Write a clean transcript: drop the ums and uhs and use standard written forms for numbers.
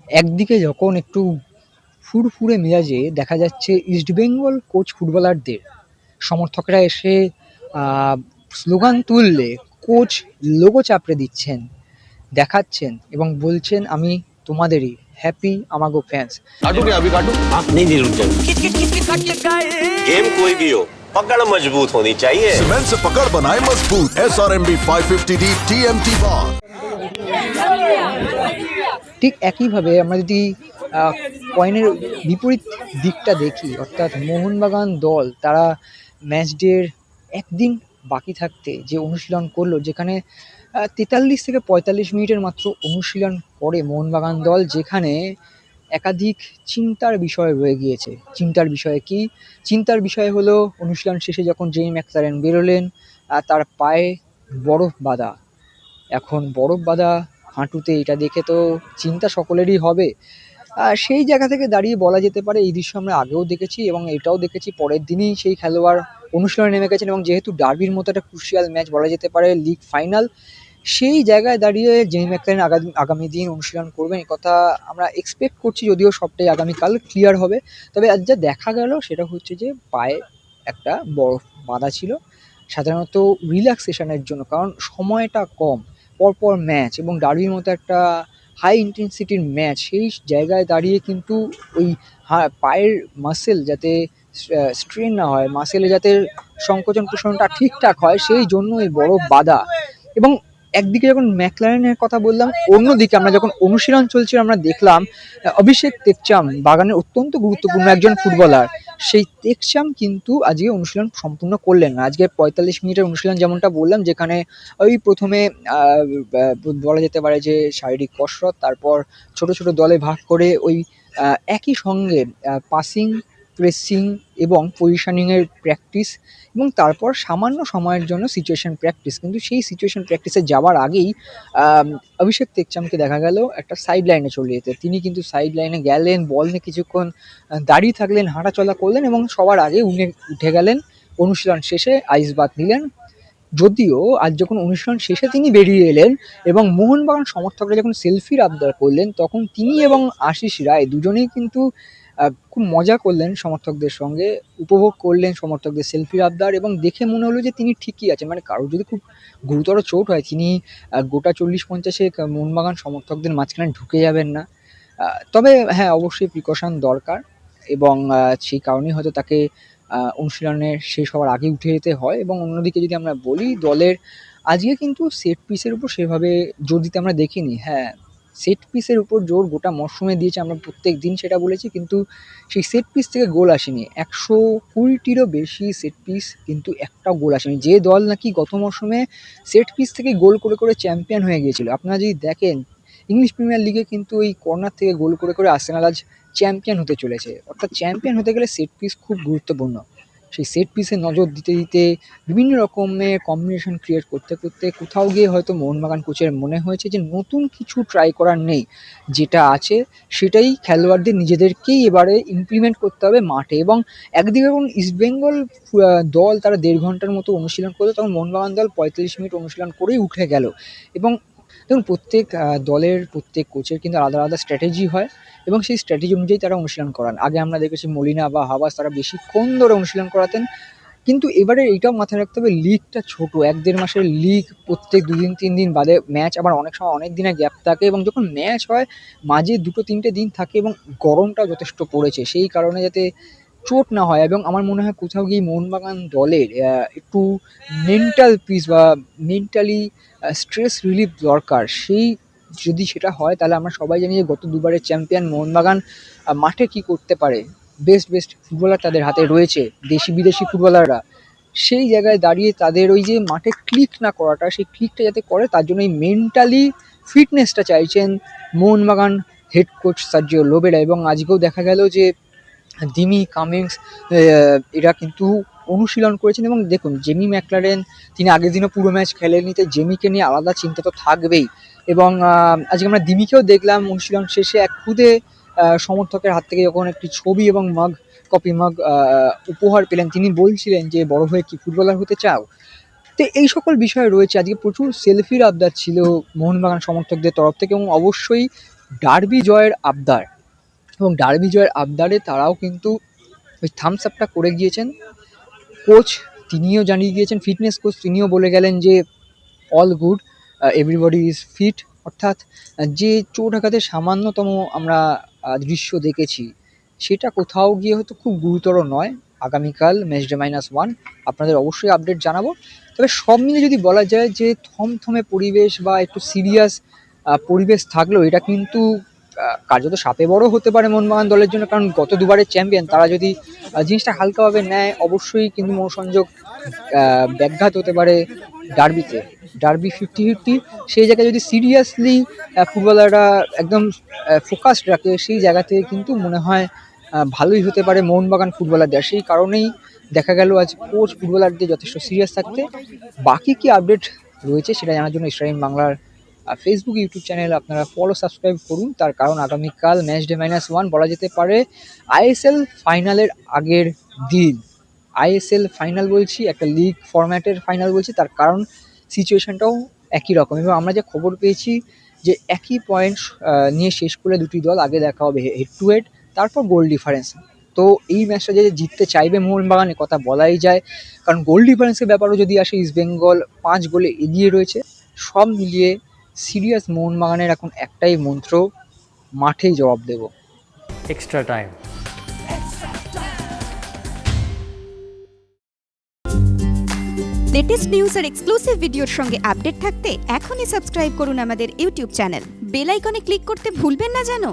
একদিকে যখন একটু ফুরফুরে মেজাজে দেখা যাচ্ছে ইস্টবেঙ্গল কোচ ফুটবলারদের সমর্থকরা এসে স্লোগান তুললে কোচ লোগো চাপড়ে দিচ্ছেন, দেখাচ্ছেন এবং বলছেন আমি তোমাদেরই হ্যাপি আমাগো ফ্যান্স। काटू क्या अभी काटू? हाँ नहीं नहीं रुक जाओ। गेम कोई भी हो पकड़ मजबूत होनी चाहिए। सीमेंट से पकड़ बनाए मजबूत SRMB 550D TMT बार। ঠিক একইভাবে আমরা যদি কয়েনের বিপরীত দিকটা দেখি, অর্থাৎ মোহনবাগান দল তারা ম্যাচ ডের একদিন বাকি থাকতে যে অনুশীলন করলো, যেখানে ৪৩ থেকে ৪৫ মিনিটের মাত্র অনুশীলন করে মোহনবাগান দল, যেখানে একাধিক চিন্তার বিষয় রয়ে গিয়েছে। চিন্তার বিষয় কি? চিন্তার বিষয় হলো অনুশীলন শেষে যখন জেমি ম্যাকলারেন বেরোলেন, তার পায়ে বরফ বাঁধা। এখন বরফ বাঁধা হাঁটুতে, এটা দেখে তো চিন্তা সকলেরই হবে। সেই জায়গা থেকে দাঁড়িয়ে বলা যেতে পারে এই দৃশ্য আমরা আগেও দেখেছি এবং এটাও দেখেছি, পরের দিনই সেই খেলোয়াড় অনুশীলনে নেমে গেছেন এবং যেহেতু ডার্বির মতো একটা ক্রুশিয়াল ম্যাচ বলা যেতে পারে, লিগ ফাইনাল, সেই জায়গায় দাঁড়িয়ে জেমি ম্যাকলারেন আগামী দিন অনুশীলন করবেন এই কথা আমরা এক্সপেক্ট করছি, যদিও সবটাই আগামীকাল ক্লিয়ার হবে। তবে আজ যা দেখা গেল সেটা হচ্ছে যে পায়ে একটা বরফ বাঁধা ছিল, সাধারণত রিল্যাক্সেশনের জন্য, কারণ সময়টা কম, পরপর ম্যাচ এবং ডার্বির মতো একটা হাই ইন্টেন্সিটির ম্যাচ, সেই জায়গায় দাঁড়িয়ে কিন্তু ওই পায়ের মাসেল যাতে স্ট্রেন না হয়, মাসেলে যাতে সংকোচন প্রসারণটা ঠিকঠাক হয়, সেই জন্য এই বরফ বাঁধা। এবং একদিকে যখন ম্যাকলারেনের কথা বললাম, অন্যদিকে আমরা যখন অনুশীলন চলছিল আমরা দেখলাম অভিষেক টেকচাম, বাগানের অত্যন্ত গুরুত্বপূর্ণ একজন ফুটবলার, সেই টেকচাম কিন্তু আজকে অনুশীলন সম্পূর্ণ করলেন না। আজকে ৪৫ মিনিটের অনুশীলন যেমনটা বললাম, যেখানে ওই প্রথমে বলা যেতে পারে যে শারীরিক কসরত, তারপর ছোট ছোট দলে ভাগ করে ওই একই সঙ্গে পাসিং, প্রেসিং এবং পজিশনিংয়ের প্র্যাকটিস, এবং তারপর সামান্য সময়ের জন্য সিচুয়েশন প্র্যাকটিস। কিন্তু সেই সিচুয়েশন প্র্যাকটিসে যাওয়ার আগেই অভিষেক টেকচামকে দেখা গেল একটা সাইড লাইনে চলে যেতে। তিনি কিন্তু সাইড লাইনে গেলেন, বল নিয়ে কিছুক্ষণ দাঁড়িয়ে থাকলেন, হাঁটাচলা করলেন এবং সবার আগে উঠে গেলেন। অনুশীলন শেষে আইস বাথ নিলেন। যদিও আজ যখন অনুশীলন শেষে তিনি বেরিয়ে এলেন এবং মোহনবাগান সমর্থকরা যখন সেলফির আবদার করলেন, তখন তিনি এবং আশিস রায় দুজনেই কিন্তু খুব মজা করলেন সমর্থকদের সঙ্গে, উপভোগ করলেন সমর্থকদের সেলফির আবদার, এবং দেখে মনে হলো যে তিনি ঠিকই আছেন। মানে কারোর যদি খুব গুরুতর চোট হয়, তিনি গোটা ৪০-৫০ মোহনবাগান সমর্থকদের মাঝখানে ঢুকে যাবেন না। তবে হ্যাঁ, অবশ্যই প্রিকশন দরকার এবং সেই কারণেই হয়তো তাকে অনুশীলনের শেষ হওয়ার আগে উঠে যেতে হয়। এবং অন্যদিকে যদি আমরা বলি, দলের আজকে কিন্তু সেট পিসের উপর সেভাবে জোর দিতে আমরা দেখিনি। হ্যাঁ, সেট পিসের উপর জোর গোটা মরশুমে দিয়েছে, আমরা প্রত্যেক দিন সেটা বলেছি, কিন্তু সেই সেট পিস থেকে গোল আসেনি। ১২০টিরও বেশি সেট পিস, কিন্তু একটাও গোল আসেনি। যে দল নাকি গত মরশুমে সেট পিস থেকে গোল করে করে চ্যাম্পিয়ন হয়ে গিয়েছিল, আপনারা যদি দেখেন ইংলিশ প্রিমিয়ার লিগে কিন্তু এই কর্নার থেকে গোল করে করে আর্সেনাল আজ চ্যাম্পিয়ন হতে চলেছে। অর্থাৎ চ্যাম্পিয়ন হতে গেলে সেট পিস খুব গুরুত্বপূর্ণ। সেই সেট পিসে নজর দিতে দিতে বিভিন্ন রকমের কম্বিনেশন ক্রিয়েট করতে করতে কোথাও গিয়ে হয়তো মোহনবাগান কোচের মনে হয়েছে যে নতুন কিছু ট্রাই করার নেই, যেটা আছে সেটাই খেলোয়াড়দের নিজেদেরকেই এবারে ইমপ্লিমেন্ট করতে হবে মাঠে। এবং একদিকে যখন ইস্টবেঙ্গল দল তারা ১.৫ ঘন্টার মতো অনুশীলন করলো, তখন মোহনবাগান দল ৪৫ মিনিট অনুশীলন করেই উঠে গেল। এবং দেখুন, প্রত্যেক দলের প্রত্যেক কোচের কিন্তু আলাদা আলাদা স্ট্র্যাটেজি হয় এবং সেই স্ট্র্যাটেজি অনুযায়ী তারা অনুশীলন করান। আগে আমরা দেখেছি মলিনা বা হাবাস তারা বেশিক্ষণ ধরে অনুশীলন করাতেন, কিন্তু এবারে এইটাও মাথায় রাখতে হবে লিগটা ছোট, ১-১.৫ মাসের লিগ, প্রত্যেক ২ দিন ৩ দিন বাদে ম্যাচ, আবার অনেক সময় অনেক দিনের গ্যাপ থাকে এবং যখন ম্যাচ হয় মাঝে ২-৩টে দিন থাকে এবং গরমটাও যথেষ্ট পড়েছে, সেই কারণে যাতে চোট না হয়। এবং আমার মনে হয় কোথাও গিয়ে মোহনবাগান দলের একটু মেন্টাল পিস বা মেন্টালি স্ট্রেস রিলিফ দরকার। সেই যদি সেটা হয় তাহলে আমরা সবাই জানি যে গত দুবারের চ্যাম্পিয়ন মোহনবাগান মাঠে কি করতে পারে। বেস্ট বেস্ট ফুটবলার তাদের হাতে রয়েছে, দেশি বিদেশি ফুটবলাররা। সেই জায়গায় দাঁড়িয়ে তাদের ওই যে মাঠে ক্লিক না করাটা, সেই ক্লিকটা যাতে করে তার জন্য এই মেন্টালি ফিটনেসটা চাইছেন Mohun Bagan head coach Sergio Lobera. এবং আজকেও দেখা গেল যে দিমি, কামিংস এরা কিন্তু অনুশীলন করেছেন। এবং দেখুন, জেমি ম্যাকলারেন তিনি আগের দিনও পুরো ম্যাচ খেলেননি, তাই জেমিকে নিয়ে আলাদা চিন্তা তো থাকবেই। এবং আজকে আমরা দিমিকেও দেখলাম অনুশীলন শেষে এক খুদে সমর্থকের হাত থেকে যখন একটি ছবি এবং কপি মাগ উপহার পেলেন, তিনি বলছিলেন যে বড় হয়ে কি ফুটবলার হতে চাও। তো এই সকল বিষয় রয়েছে। আজকে প্রচুর সেলফির আবদার ছিল মোহনবাগান সমর্থকদের তরফ থেকে এবং অবশ্যই ডার্বি জয়ের আবদার, এবং ডার্বি জয়ের আবদারে তারাও কিন্তু ওই থামস আপটা করে গিয়েছেন। কোচ তিনিও জানিয়ে গিয়েছেন, ফিটনেস কোচ তিনিও বলে গেলেন যে all good, everybody is fit. অর্থাৎ যে চোট আঘাতের সামান্যতম আমরা দৃশ্য দেখেছি সেটা কোথাও গিয়ে হয়তো খুব গুরুতর নয়। আগামীকাল ম্যাচ ডে -1 আপনাদের অবশ্যই আপডেট জানাবো। তবে সব মিলে যদি বলা যায় যে থমথমে পরিবেশ বা একটু সিরিয়াস পরিবেশ থাকলেও এটা কিন্তু কার্যত সাপে বড় হতে পারে মোহনবাগান দলের জন্য, কারণ গত দুবারের চ্যাম্পিয়ন তারা যদি জিনিসটা হালকাভাবে নেয় অবশ্যই কিন্তু মনোসংযোগ ব্যাঘাত হতে পারে ডার্বিতে। ডার্বি 50-50, সেই জায়গায় যদি সিরিয়াসলি ফুটবলাররা একদম ফোকাসড রাখে সেই জায়গা থেকে কিন্তু মনে হয় ভালোই হতে পারে মোহনবাগান ফুটবলারদের। সেই কারণেই দেখা গেল আজ কোচ ফুটবলারদের যথেষ্ট সিরিয়াস থাকতে। বাকি কি আপডেট রয়েছে সেটা জানার জন্য স্টার বাংলার ফেসবুক ইউটিউব চ্যানেল আপনারা ফলো সাবস্ক্রাইব করুন। তার কারণ আগামীকাল ম্যাচ ডে -1 বলা যেতে পারে আইএসএল ফাইনালের আগের দিন। আইএসএল ফাইনাল বলছি, একটা লিগ ফরম্যাটের ফাইনাল বলছি, তার কারণ সিচুয়েশনটাও একই রকম। এবং আমরা যে খবর পেয়েছি যে একই পয়েন্ট নিয়ে শেষ করে দুটি দল আগে দেখা হবে হেড টু হেড, তারপর গোল ডিফারেন্স। তো এই ম্যাচটা যে জিততে চাইবে মোহনবাগান কথা বলাই যায়, কারণ গোল ডিফারেন্সের ব্যাপারও যদি আসে ইস্টবেঙ্গল 5 গোলে এগিয়ে রয়েছে। সব মিলিয়ে সিরিয়াস মোহনবাগানের এখন একটাই মন্ত্র, মাঠেই জবাব দেব। extra time. লেটেস্ট নিউজ আর এক্সক্লুসিভ ভিডিওর সঙ্গে আপডেট থাকতে এখনই সাবস্ক্রাইব করুন আমাদের ইউটিউব চ্যানেল। বেল আইকনে ক্লিক করতে ভুলবেন না যেন।